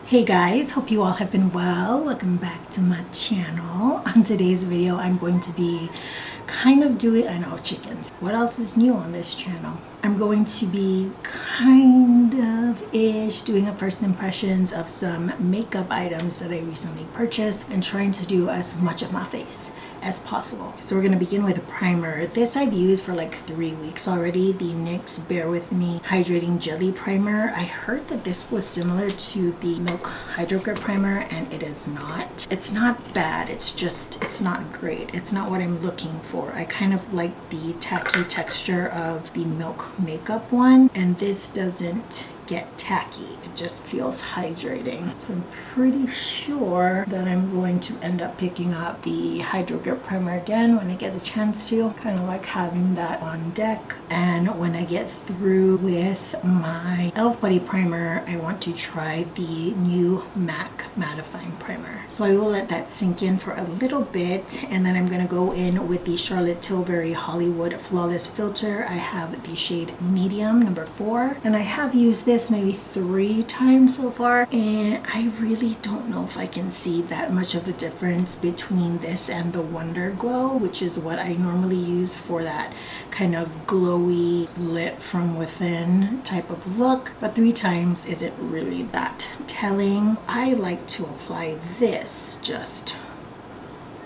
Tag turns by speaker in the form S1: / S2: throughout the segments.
S1: Hey guys, hope you all have been well. Welcome back to my channel. On today's video, I'm going to be kind of doing, I know, chickens. What else is new on this channel? I'm going to be kind of-ish doing a first impressions of some makeup items that I recently purchased and trying to do as much of my face as possible. So we're going to begin with a primer. This I've used for like 3 weeks already, the NYX Bear With Me Hydrating Jelly Primer. I heard that this was similar to the Milk Hydro Grip Primer, and it is not. It's not bad, it's just, it's not great. It's not what I'm looking for. I kind of like the tacky texture of the Milk makeup one, and this doesn't get tacky. It just feels hydrating. So I'm pretty sure that I'm going to end up picking up the Hydro Grip Primer again when I get the chance to. Kind of like having that on deck. And when I get through with my e.l.f. Body Primer, I want to try the new MAC Mattifying Primer. So I will let that sink in for a little bit, and then I'm going to go in with the Charlotte Tilbury Hollywood Flawless Filter. I have the shade Medium number 4, and I have used this maybe 3 times so far, and I really don't know if I can see that much of a difference between this and the Wonder Glow, which is what I normally use for that kind of glowy lit from within type of look. But 3 times isn't really that telling. I like to apply this just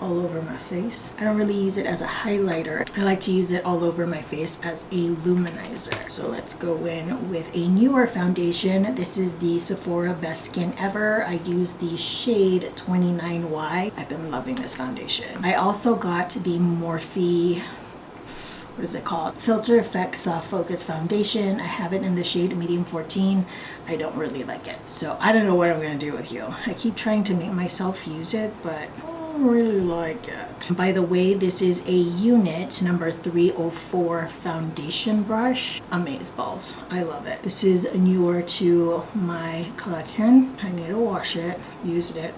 S1: all over my face. I don't really use it as a highlighter. I like to use it all over my face as a luminizer. So let's go in with a newer foundation. This is the Sephora Best Skin Ever. I use the shade 29Y. I've been loving this foundation. I also got the Morphe, what is it called? Filter Effects Soft Focus Foundation. I have it in the shade Medium 14. I don't really like it. So I don't know what I'm gonna do with you. I keep trying to make myself use it, but really like it. By the way, this is a unit number 304 foundation brush. Amazeballs. I love it. This is newer to my collection. I need to wash it. Used it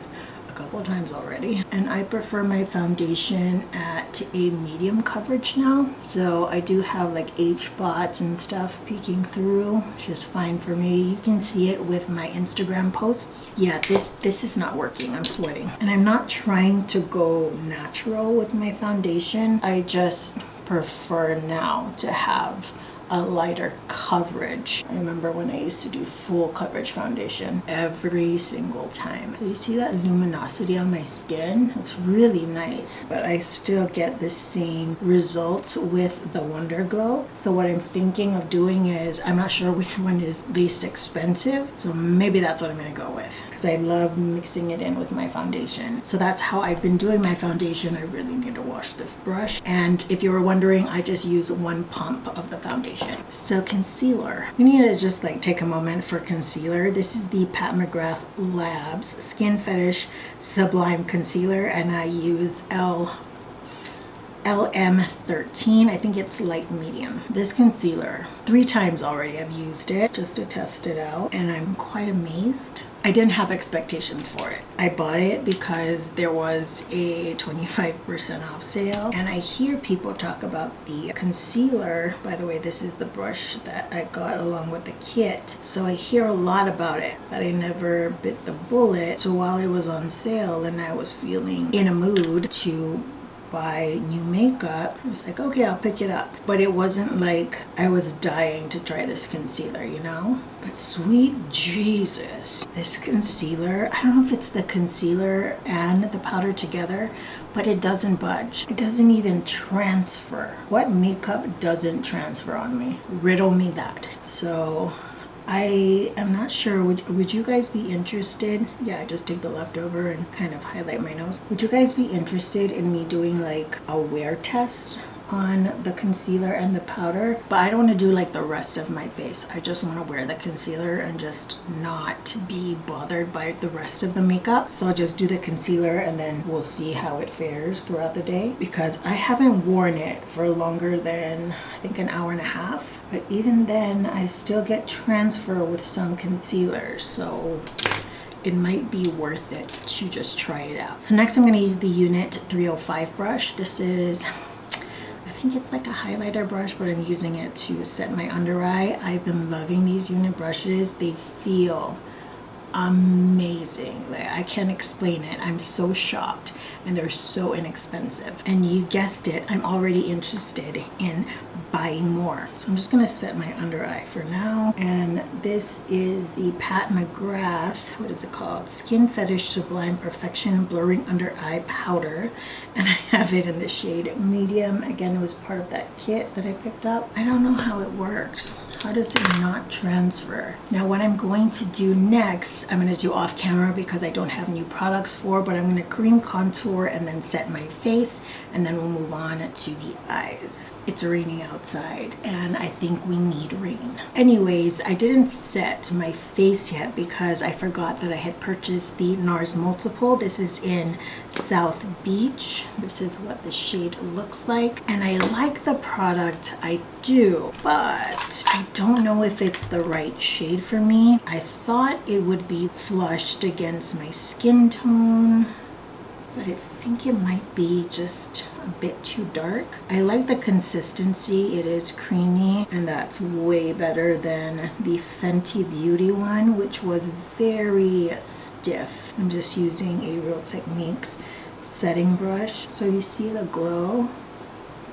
S1: a couple of times already, and I prefer my foundation at a medium coverage now. So I do have like H spots and stuff peeking through, which is fine for me. You can see it with my Instagram posts. Yeah, this is not working. I'm sweating, and I'm not trying to go natural with my foundation. I just prefer now to have a lighter coverage. I remember when I used to do full coverage foundation every single time. So you see that luminosity on my skin? It's really nice, but I still get the same results with the Wonder Glow. So what I'm thinking of doing is, I'm not sure which one is least expensive, so maybe that's what I'm gonna go with, because I love mixing it in with my foundation. So that's how I've been doing my foundation. I really need to wash this brush. And if you were wondering, I just use 1 pump of the foundation. So concealer, we need to just like take a moment for concealer. This is the Pat McGrath Labs Skinfinish Sublime Concealer, and I use LM13. I think it's light medium. This concealer, 3 times already I've used it just to test it out, and I'm quite amazed. I didn't have expectations for it. I bought it because there was a 25% off sale, and I hear people talk about the concealer. By the way, this is the brush that I got along with the kit. So I hear a lot about it, but I never bit the bullet. So while it was on sale and I was feeling in a mood to buy new makeup, I was like, okay, I'll pick it up. But it wasn't like I was dying to try this concealer, you know? But sweet Jesus, this concealer, I don't know if it's the concealer and the powder together, but it doesn't budge. It doesn't even transfer. What makeup doesn't transfer on me? Riddle me that. So I am not sure. Would you guys be interested? Yeah, I just take the leftover and kind of highlight my nose. Would you guys be interested in me doing like a wear test on the concealer and the powder? But I don't want to do like the rest of my face. I just want to wear the concealer and just not be bothered by the rest of the makeup. So I'll just do the concealer, and then we'll see how it fares throughout the day, because I haven't worn it for longer than I think an hour and a half. But even then, I still get transfer with some concealers, so it might be worth it to just try it out. So next I'm going to use the Unit 305 brush. This is, I think it's like a highlighter brush, but I'm using it to set my under eye. I've been loving these Unit brushes. They feel amazing. Like, I can't explain it. I'm so shocked, and they're so inexpensive. And you guessed it, I'm already interested in buying more. So I'm just gonna set my under eye for now. And this is the Pat McGrath, what is it called? Skinfinish Sublime Perfection Blurring Under Eye Powder. And I have it in the shade medium. Again, it was part of that kit that I picked up. I don't know how it works. How does it not transfer? Now what I'm going to do next, I'm going to do off camera because I don't have new products for, but I'm going to cream contour and then set my face, and then we'll move on to the eyes. It's raining outside and I think we need rain. Anyways, I didn't set my face yet because I forgot that I had purchased the NARS Multiple. This is in South Beach. This is what the shade looks like, and I like the product, I do, but I don't know if it's the right shade for me. I thought it would be flushed against my skin tone, but I think it might be just a bit too dark. I like the consistency. It is creamy, and that's way better than the Fenty Beauty one, which was very stiff. I'm just using a Real Techniques setting brush. So you see the glow.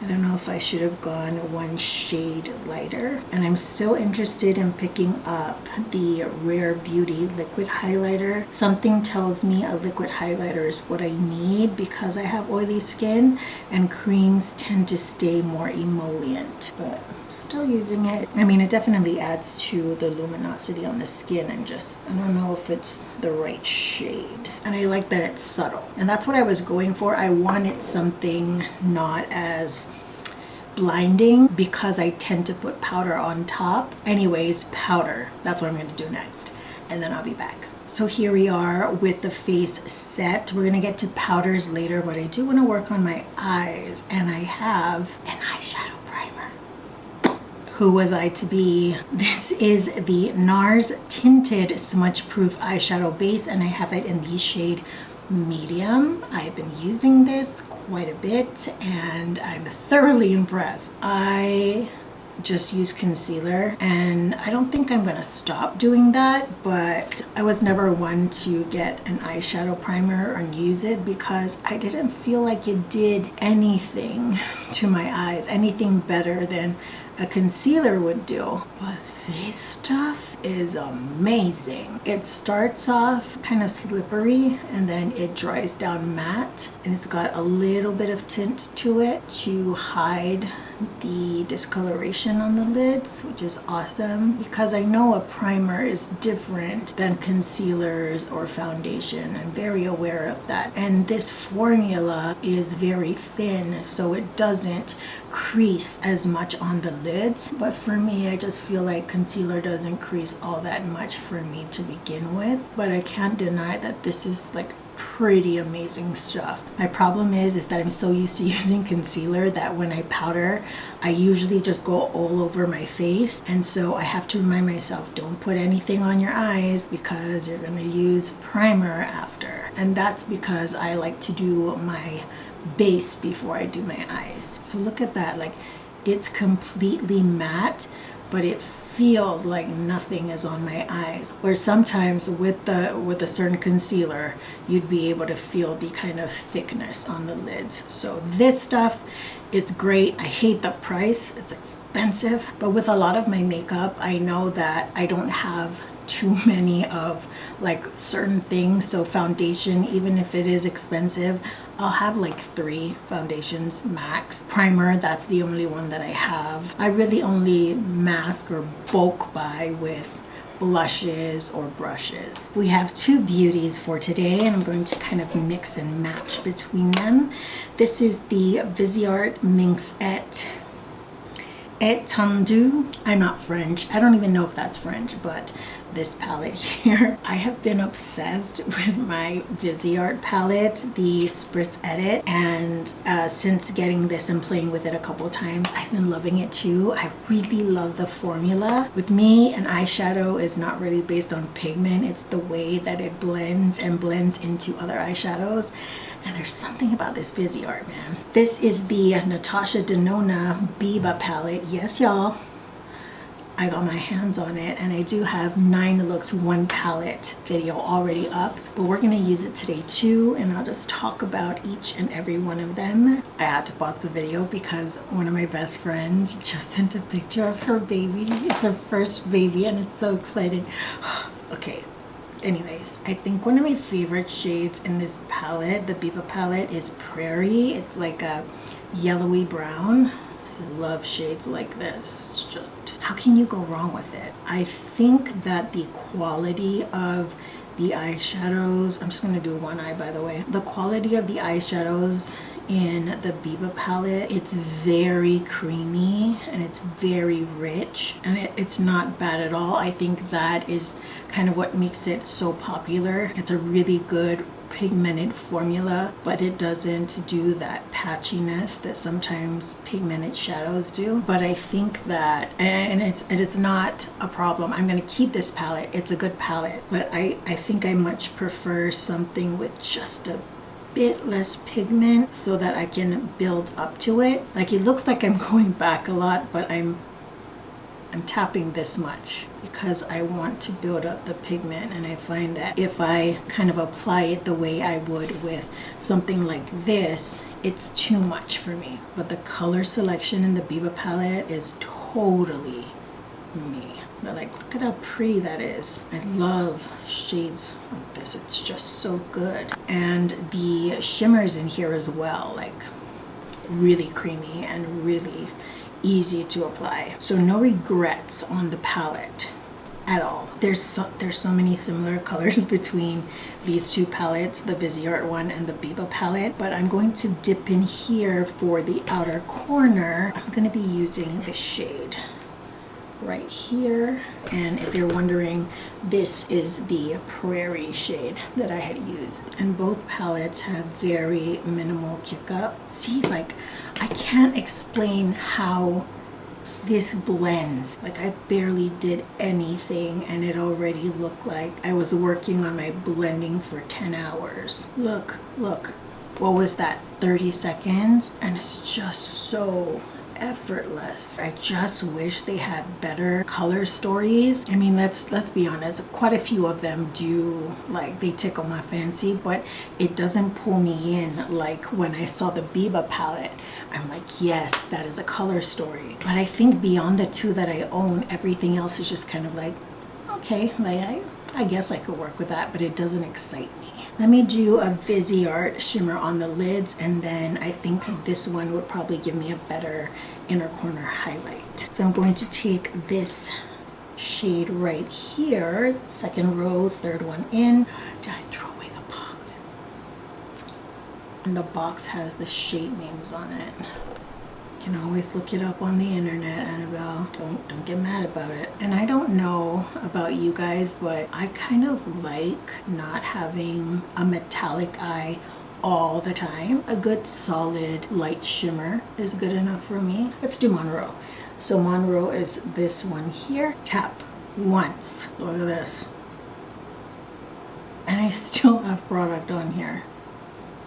S1: I don't know if I should have gone one shade lighter. And I'm still interested in picking up the Rare Beauty liquid highlighter. Something tells me a liquid highlighter is what I need because I have oily skin and creams tend to stay more emollient. But still using it. I mean, it definitely adds to the luminosity on the skin, and just, I don't know if it's the right shade. And I like that it's subtle. And that's what I was going for. I wanted something not as blinding because I tend to put powder on top. Anyways, powder. That's what I'm going to do next. And then I'll be back. So here we are with the face set. We're going to get to powders later, but I do want to work on my eyes. And I have an eyeshadow primer. Who was I to be? This is the NARS Tinted Smudge Proof Eyeshadow Base, and I have it in the shade medium. I've been using this quite a bit and I'm thoroughly impressed. I just use concealer, and I don't think I'm gonna stop doing that, but I was never one to get an eyeshadow primer and use it because I didn't feel like it did anything to my eyes, anything better than a concealer would do. But this stuff is amazing. It starts off kind of slippery and then it dries down matte, and it's got a little bit of tint to it to hide the discoloration on the lids, which is awesome because I know a primer is different than concealers or foundation. I'm very aware of that, and this formula is very thin, so it doesn't crease as much on the lids. But for me, I just feel like concealer doesn't crease all that much for me to begin with. But I can't deny that this is like pretty amazing stuff. My problem is that I'm so used to using concealer that when I powder, I usually just go all over my face, and so I have to remind myself, don't put anything on your eyes because you're going to use primer after. And that's because I like to do my base before I do my eyes. So look at that, like it's completely matte, but it feels like nothing is on my eyes. Where sometimes with a certain concealer, you'd be able to feel the kind of thickness on the lids. So this stuff is great. I hate the price, it's expensive, but with a lot of my makeup, I know that I don't have too many of like certain things. So foundation, even if it is expensive, I'll have like 3 foundations max. Primer, that's the only one that I have. I really only mask or bulk buy with blushes or brushes. We have 2 beauties for today, and I'm going to kind of mix and match between them. This is the Viseart Minxette Etendu. I'm not French. I don't even know if that's French, but this palette here, I have been obsessed with my Viseart palette, the Spritz Edit, and since getting this and playing with it a couple times, I've been loving it too. I really love the formula. With me, an eyeshadow is not really based on pigment, it's the way that it blends and blends into other eyeshadows. And there's something about this Viseart, man. This is the Natasha Denona Biba palette. Yes, y'all. I got my hands on it, and I do have 9 looks 1 palette video already up, but we're gonna use it today too, and I'll just talk about each and every one of them. I had to pause the video because one of my best friends just sent a picture of her baby. It's her first baby and it's so exciting. Okay, anyways, I think one of my favorite shades in this palette, the Biba palette, is Prairie. It's like a yellowy brown. I love shades like this. It's just, how can you go wrong with it? I think that the quality of the eyeshadows, I'm just going to do one eye by the way. The quality of the eyeshadows in the Biba palette, it's very creamy and it's very rich, and it's not bad at all. I think that is kind of what makes it so popular. It's a really good pigmented formula, but it doesn't do that patchiness that sometimes pigmented shadows do. But I think that, and it's not a problem. I'm going to keep this palette. It's a good palette, but I think I much prefer something with just a bit less pigment so that I can build up to it. Like, it looks like I'm going back a lot, but I'm tapping this much because I want to build up the pigment, and I find that if I kind of apply it the way I would with something like this, it's too much for me. But the color selection in the Biba palette is totally me. But like, look at how pretty that is. I love shades like this. It's just so good. And the shimmers in here as well, like really creamy and really easy to apply. So no regrets on the palette at all. There's so many similar colors between these two palettes, the Viseart one and the Biba palette, but I'm going to dip in here for the outer corner. I'm going to be using this shade right here, and if you're wondering, this is the Prairie shade that I had used, and both palettes have very minimal kick up. See, like, I can't explain how this blends. Like, I barely did anything and it already looked like I was working on my blending for 10 hours. Look, what was that, 30 seconds? And it's just so effortless. I just wish they had better color stories. I mean, let's be honest, quite a few of them do, like, they tickle my fancy, but it doesn't pull me in like when I saw the Biba palette. I'm like, yes, that is a color story. But I think beyond the two that I own, everything else is just kind of like, okay, like I guess I could work with that, but it doesn't excite me. Let me do a Viseart shimmer on the lids, and then I think this one would probably give me a better inner corner highlight. So I'm going to take this shade right here, second row, third one in. Did I throw away the box? And the box has the shade names on it. You can always look it up on the internet, Annabelle. Don't get mad about it. And I don't know about you guys, but I kind of like not having a metallic eye all the time. A good solid light shimmer is good enough for me. Let's do Monroe. So Monroe is this one here. Tap once. Look at this. And I still have product on here.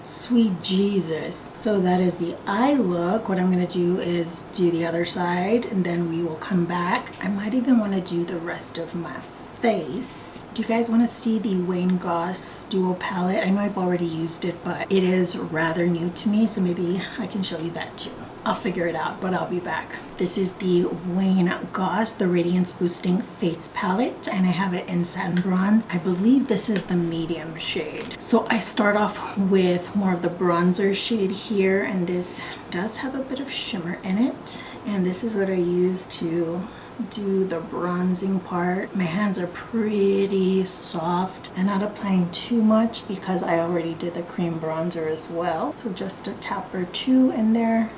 S1: Sweet Jesus. So that is the eye look. What I'm going to do is do the other side, and then we will come back. I might even want to do the rest of my face. Do you guys want to see the Wayne Goss Duo palette? I know I've already used it, but it is rather new to me, so maybe I can show you that too. I'll figure it out, but I'll be back. This is the Wayne Goss, the Radiance Boosting Face Palette, and I have it in Satin Bronze. I believe this is the medium shade. So I start off with more of the bronzer shade here, and this does have a bit of shimmer in it. And this is what I use to do the bronzing part. My hands are pretty soft and not applying too much because I already did the cream bronzer as well. So just a tap or two in there.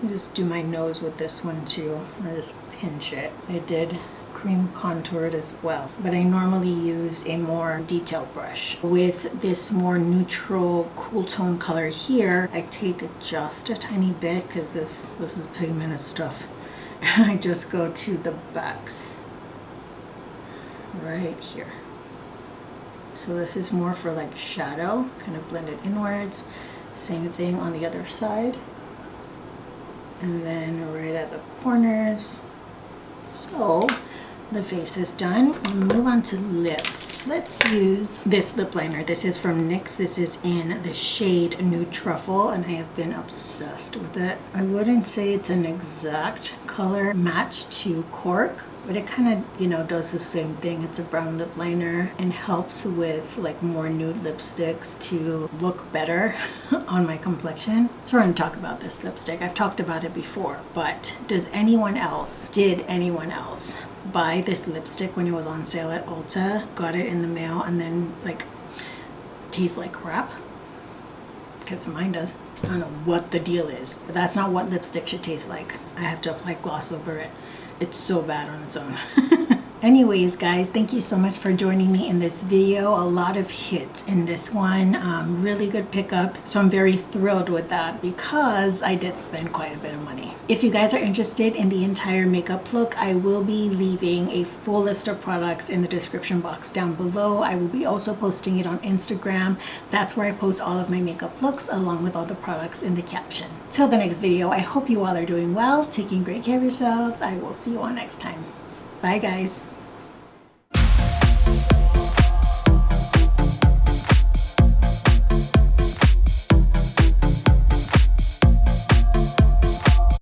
S1: Just do my nose with this one too. I just pinch it. I did cream contoured as well, but I normally use a more detailed brush. With this more neutral cool tone color here, I take just a tiny bit because this is pigmented stuff. And I just go to the backs right here. So this is more for like shadow, kind of blend it inwards. Same thing on the other side. And then right at the corners, So the face is done. We'll move on to lips. Let's use this lip liner. This is from NYX. This is in the shade Nude Truffle, and I have been obsessed with it. I wouldn't say it's an exact color match to Cork, but it kind of, you know, does the same thing. It's a brown lip liner and helps with like more nude lipsticks to look better on my complexion. So we're going to talk about this lipstick. I've talked about it before, but did anyone else buy this lipstick when it was on sale at Ulta, got it in the mail, and then like tastes like crap? Because mine does. I don't know what the deal is, but that's not what lipstick should taste like. I have to apply gloss over it. It's so bad on its own. Anyways, guys, thank you so much for joining me in this video. A lot of hits in this one, really good pickups. So I'm very thrilled with that because I did spend quite a bit of money. If you guys are interested in the entire makeup look, I will be leaving a full list of products in the description box down below. I will be also posting it on Instagram. That's where I post all of my makeup looks along with all the products in the caption. Till the next video, I hope you all are doing well, taking great care of yourselves. I will see you all next time. Bye, guys.